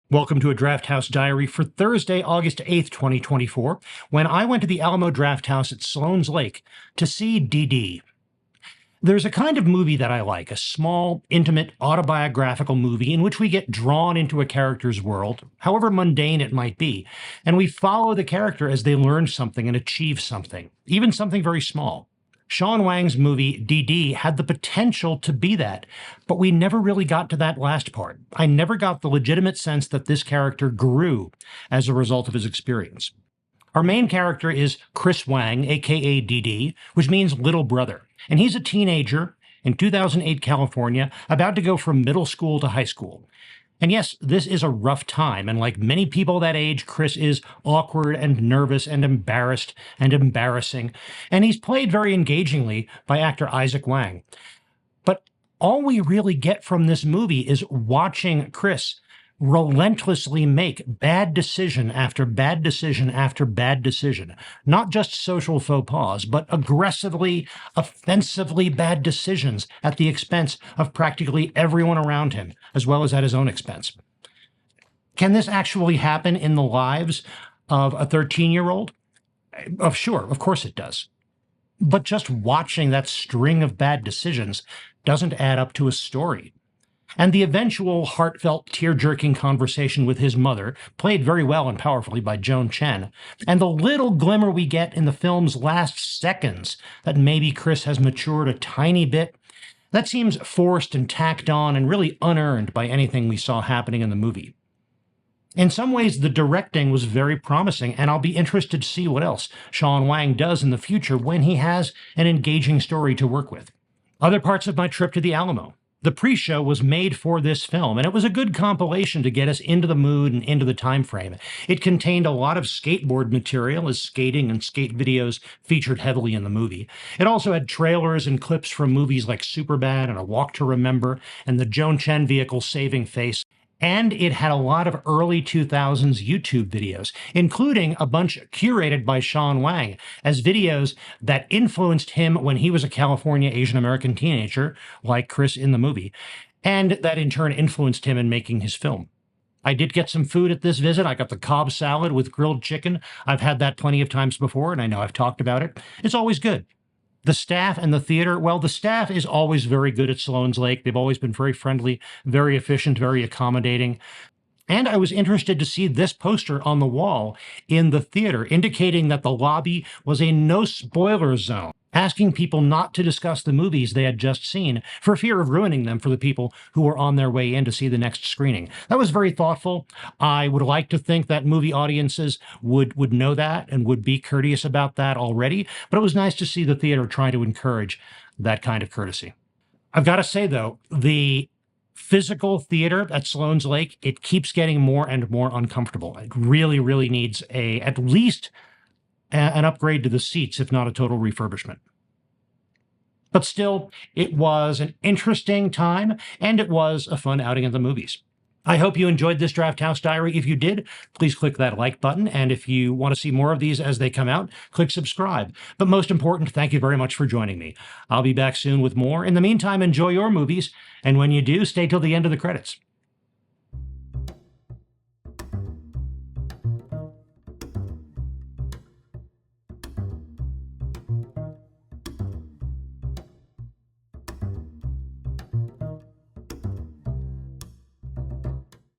Welcome to a Drafthouse Diary for Thursday, August 8th, 2024, when I went to the Alamo Drafthouse at Sloan's Lake to see DD. There's a kind of movie that I like, a small, intimate, autobiographical movie in which we get drawn into a character's world, however mundane it might be, and we follow the character as they learn something and achieve something, even something very small. Sean Wang's movie DD had the potential to be that, but we never really got to that last part. I never got the legitimate sense that this character grew as a result of his experience. Our main character is Chris Wang, aka DD, which means little brother, and he's a teenager in 2008 California, about to go from middle school to high school. And yes, this is a rough time, and like many people that age, Chris is awkward and nervous and embarrassed and embarrassing, and he's played very engagingly by actor Isaac Wang. But all we really get from this movie is watching Chris relentlessly make bad decision after bad decision after bad decision. Not just social faux pas, but aggressively, offensively bad decisions at the expense of practically everyone around him, as well as at his own expense. Can this actually happen in the lives of a 13-year-old? Sure, of course it does. But just watching that string of bad decisions doesn't add up to a story. And the eventual heartfelt, tear-jerking conversation with his mother, played very well and powerfully by Joan Chen, and the little glimmer we get in the film's last seconds that maybe Chris has matured a tiny bit, that seems forced and tacked on and really unearned by anything we saw happening in the movie. In some ways, the directing was very promising, and I'll be interested to see what else Sean Wang does in the future when he has an engaging story to work with. Other parts of my trip to the Alamo. The pre-show was made for this film, and it was a good compilation to get us into the mood and into the time frame. It contained a lot of skateboard material, as skating and skate videos featured heavily in the movie. It also had trailers and clips from movies like Superbad and A Walk to Remember and the Joan Chen vehicle Saving Face. And it had a lot of early 2000s YouTube videos, including a bunch curated by Sean Wang as videos that influenced him when he was a California Asian American teenager, like Chris in the movie, and that in turn influenced him in making his film. I did get some food at this visit. I got the Cobb salad with grilled chicken. I've had that plenty of times before, and I know I've talked about it. It's always good. The staff and the theater, well, the staff is always very good at Sloan's Lake. They've always been very friendly, very efficient, very accommodating. And I was interested to see this poster on the wall in the theater, indicating that the lobby was a no-spoiler zone, asking people not to discuss the movies they had just seen for fear of ruining them for the people who were on their way in to see the next screening. That was very thoughtful. I would like to think that movie audiences would know that and would be courteous about that already, but it was nice to see the theater try to encourage that kind of courtesy. I've got to say, though, the physical theater at Sloan's Lake, it keeps getting more and more uncomfortable. It really, really needs at least an upgrade to the seats, if not a total refurbishment. But still, it was an interesting time, and it was a fun outing at the movies. I hope you enjoyed this Drafthouse Diary. If you did, please click that like button, and if you want to see more of these as they come out, click subscribe. But most important, thank you very much for joining me. I'll be back soon with more. In the meantime, enjoy your movies, and when you do, stay till the end of the credits.